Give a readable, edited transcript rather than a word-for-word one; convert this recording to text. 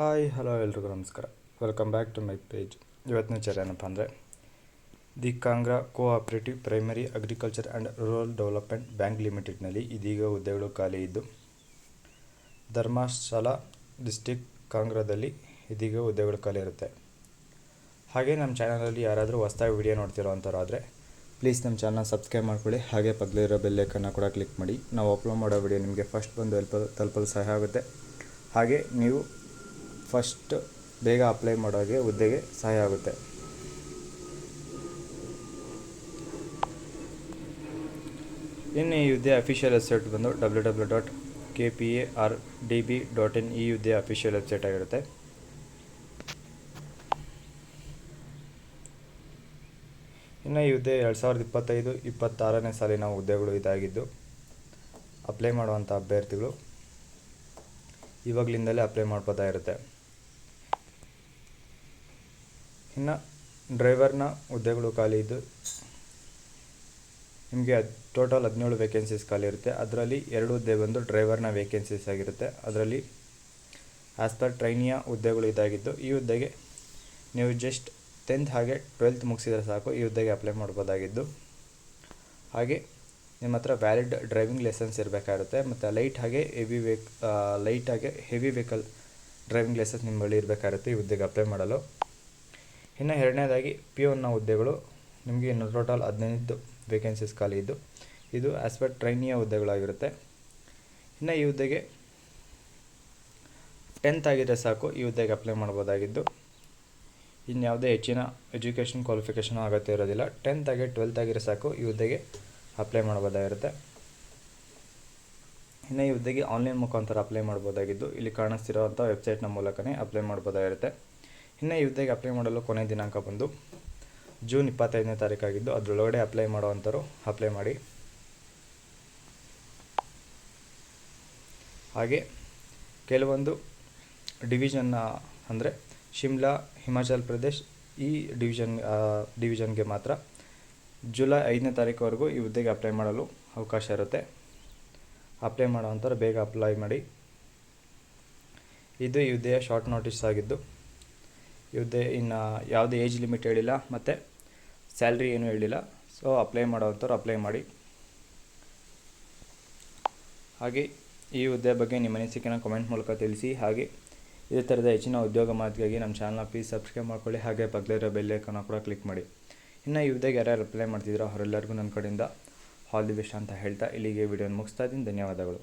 Hi hello ಎಲ್ರಿಗೂ ನಮಸ್ಕಾರ. Welcome back to my page. ಇವತ್ತಿನ ವಿಚಾರ ಏನಪ್ಪ ಅಂದರೆ the Kangra cooperative primary agriculture and rural development bank ಲಿಮಿಟೆಡ್ನಲ್ಲಿ ಇದೀಗ ಹುದ್ದೆಗಳು ಖಾಲಿ ಇದ್ದು ಧರ್ಮಶಾಲಾ ಡಿಸ್ಟಿಕ್ ಕಾಂಗ್ರಾದಲ್ಲಿ ಇದೀಗ ಹುದ್ದೆಗಳು ಖಾಲಿ ಇರುತ್ತೆ. ಹಾಗೆ ನಮ್ಮ ಚಾನಲಲ್ಲಿ ಯಾರಾದರೂ ಹೊಸದಾಗಿ ವಿಡಿಯೋ ನೋಡ್ತಿರೋ ಅಂಥವ್ರಾದರೆ ಪ್ಲೀಸ್ ನಮ್ಮ ಚಾನಲ್ ಸಬ್ಸ್ಕ್ರೈಬ್ ಮಾಡ್ಕೊಳ್ಳಿ. ಹಾಗೆ ಪಕ್ಕದಲ್ಲಿರೋ ಬೆಲ್ ಐಕನ್ನ ಕೂಡ ಕ್ಲಿಕ್ ಮಾಡಿ. ನಾವು ಅಪ್ಲೋಡ್ ಮಾಡೋ ವಿಡಿಯೋ ನಿಮಗೆ ಫಸ್ಟ್ ಬಂದು ತಲುಪಲು ಸಹಾಯ ಆಗುತ್ತೆ. ಹಾಗೆ ನೀವು ಫಸ್ಟ್ ಬೇಗ ಅಪ್ಲೈ ಮಾಡೋರಿಗೆ ಹುದ್ದೆಗೆ ಸಹಾಯ ಆಗುತ್ತೆ. ಇನ್ನು ಈ ಹುದ್ದೆ ಅಫಿಷಿಯಲ್ ವೆಬ್ಸೈಟ್ ಬಂದು www.kpardb.in ಈ ಹುದ್ದೆ ಅಫಿಷಿಯಲ್ ವೆಬ್ಸೈಟ್ ಆಗಿರುತ್ತೆ. ಇನ್ನು ಈ ಹುದ್ದೆ 2025-26ನೇ ಸಾಲಿನ ಹುದ್ದೆಗಳು ಇದಾಗಿದ್ದು ಅಪ್ಲೈ ಮಾಡುವಂಥ ಅಭ್ಯರ್ಥಿಗಳು ಇವಾಗಲಿಂದಲೇ ಅಪ್ಲೈ ಮಾಡ್ಬೋದಾಗಿರುತ್ತೆ. ಇನ್ನು ಡ್ರೈವರ್ನ ಹುದ್ದೆಗಳು ಖಾಲಿ ಇದ್ದು ನಿಮಗೆ ಟೋಟಲ್ 17 ವೇಕೆನ್ಸೀಸ್ ಖಾಲಿ ಇರುತ್ತೆ. ಅದರಲ್ಲಿ 2 ಹುದ್ದೆ ಬಂದು ಡ್ರೈವರ್ನ ವೇಕೆನ್ಸೀಸ್ ಆಗಿರುತ್ತೆ. ಅದರಲ್ಲಿ ಆ್ಯಸ್ ಪರ್ ಟ್ರೈನಿಯ ಹುದ್ದೆಗಳು ಇದಾಗಿದ್ದು ಈ ಹುದ್ದೆಗೆ ನೀವು ಜಸ್ಟ್ 10th ಹಾಗೆ 12th ಮುಗಿಸಿದರೆ ಸಾಕು ಈ ಹುದ್ದೆಗೆ ಅಪ್ಲೈ ಮಾಡ್ಬೋದಾಗಿದ್ದು. ಹಾಗೆ ನಿಮ್ಮ ಹತ್ರ ವ್ಯಾಲಿಡ್ ಡ್ರೈವಿಂಗ್ ಲೈಸೆನ್ಸ್ ಇರಬೇಕಾಗಿರುತ್ತೆ. ಮತ್ತು ಲೈಟ್ ಹಾಗೆ ಹೆವಿ ವೆಹಿಕಲ್ ಡ್ರೈವಿಂಗ್ ಲೈಸೆನ್ಸ್ ನಿಮ್ಮ ಬಳಿ ಇರಬೇಕಾಗಿರುತ್ತೆ ಈ ಹುದ್ದೆಗೆ ಅಪ್ಲೈ ಮಾಡಲು. ಇನ್ನು ಎರಡನೇದಾಗಿ ಪಿಯೋನ್ನ ಹುದ್ದೆಗಳು ನಿಮಗೆ ಇನ್ನು ಟೋಟಲ್ 15 ವೇಕೆನ್ಸೀಸ್ ಖಾಲಿ ಇದ್ದು ಇದು ಆ್ಯಸ್ ಪರ್ ಟ್ರೈನಿಯ ಹುದ್ದೆಗಳಾಗಿರುತ್ತೆ. ಇನ್ನು ಈ ಹುದ್ದೆಗೆ 10th ಆಗಿದ್ರೆ ಸಾಕು ಈ ಹುದ್ದೆಗೆ ಅಪ್ಲೈ ಮಾಡ್ಬೋದಾಗಿದ್ದು ಇನ್ಯಾವುದೇ ಹೆಚ್ಚಿನ ಎಜುಕೇಷನ್ ಕ್ವಾಲಿಫಿಕೇಷನ್ ಅಗತ್ಯ ಇರೋದಿಲ್ಲ. 10th ಆಗಿ 12th ಆಗಿದ್ರೆ ಸಾಕು ಈ ಹುದ್ದೆಗೆ ಅಪ್ಲೈ ಮಾಡ್ಬೋದಾಗಿರುತ್ತೆ. ಇನ್ನು ಈ ಹುದ್ದೆಗೆ ಆನ್ಲೈನ್ ಮುಖಾಂತರ ಅಪ್ಲೈ ಮಾಡ್ಬೋದಾಗಿದ್ದು ಇಲ್ಲಿ ಕಾಣಿಸ್ತಿರೋವಂಥ ವೆಬ್ಸೈಟ್ನ ಮೂಲಕನೇ ಅಪ್ಲೈ ಮಾಡ್ಬೋದಾಗಿರುತ್ತೆ. ಇನ್ನು ಈ ಹುದ್ದೆಗೆ ಅಪ್ಲೈ ಮಾಡಲು ಕೊನೆಯ ದಿನಾಂಕ ಬಂದು ಜೂನ್ 25ನೇ ತಾರೀಕಾಗಿದ್ದು ಅದರೊಳಗಡೆ ಅಪ್ಲೈ ಮಾಡುವಂಥವ್ರು ಅಪ್ಲೈ ಮಾಡಿ. ಹಾಗೆ ಕೆಲವೊಂದು ಡಿವಿಷನ್ನ ಅಂದರೆ ಶಿಮ್ಲಾ, ಹಿಮಾಚಲ್ ಪ್ರದೇಶ್ ಈ ಡಿವಿಷನ್ಗೆ ಮಾತ್ರ ಜುಲೈ 5ನೇ ತಾರೀಕುವರೆಗೂ ಈ ಹುದ್ದೆಗೆ ಅಪ್ಲೈ ಮಾಡಲು ಅವಕಾಶ ಇರುತ್ತೆ. ಅಪ್ಲೈ ಮಾಡೋವಂಥವ್ರು ಬೇಗ ಅಪ್ಲೈ ಮಾಡಿ. ಇದು ಈ ಹುದ್ದೆಯ ಶಾರ್ಟ್ ನೋಟಿಸ್ ಆಗಿದ್ದು ಈ ಹುದ್ದೆ ಇನ್ನು ಯಾವುದೇ ಏಜ್ ಲಿಮಿಟ್ ಹೇಳಿಲ್ಲ ಮತ್ತು ಸ್ಯಾಲ್ರಿ ಏನೂ ಹೇಳಿಲ್ಲ. ಸೊ ಅಪ್ಲೈ ಮಾಡೋವಂಥವ್ರು ಅಪ್ಲೈ ಮಾಡಿ. ಹಾಗೆ ಈ ಹುದ್ದೆ ಬಗ್ಗೆ ನಿಮ್ಮ ಅನಿಸಿಕೆನ ಕಮೆಂಟ್ ಮೂಲಕ ತಿಳಿಸಿ. ಹಾಗೆ ಇದೇ ಥರದ ಹೆಚ್ಚಿನ ಉದ್ಯೋಗ ಮಾಹಿತಿಗಾಗಿ ನಮ್ಮ ಚಾನಲ್ನ ಪ್ಲೀಸ್ ಸಬ್ಸ್ಕ್ರೈಬ್ ಮಾಡ್ಕೊಳ್ಳಿ. ಹಾಗೆ ಪಕ್ಕದಲ್ಲಿರೋ ಬೆಲ್ ಐಕನ್ನ ಕೂಡ ಕ್ಲಿಕ್ ಮಾಡಿ. ಇನ್ನು ಈ ಹುದ್ದೆಗೆ ಯಾರ್ಯಾರು ಅಪ್ಲೈ ಮಾಡ್ತಿದ್ದೀರೋ ಅವರೆಲ್ಲರಿಗೂ ನನ್ನ ಕಡೆಯಿಂದ ಆಲ್ ದಿ ಬೆಸ್ಟ್ ಅಂತ ಹೇಳ್ತಾ ಇಲ್ಲಿಗೆ ವಿಡಿಯೋನ ಮುಗಿಸ್ತಾ ಇದ್ದೀನಿ. ಧನ್ಯವಾದಗಳು.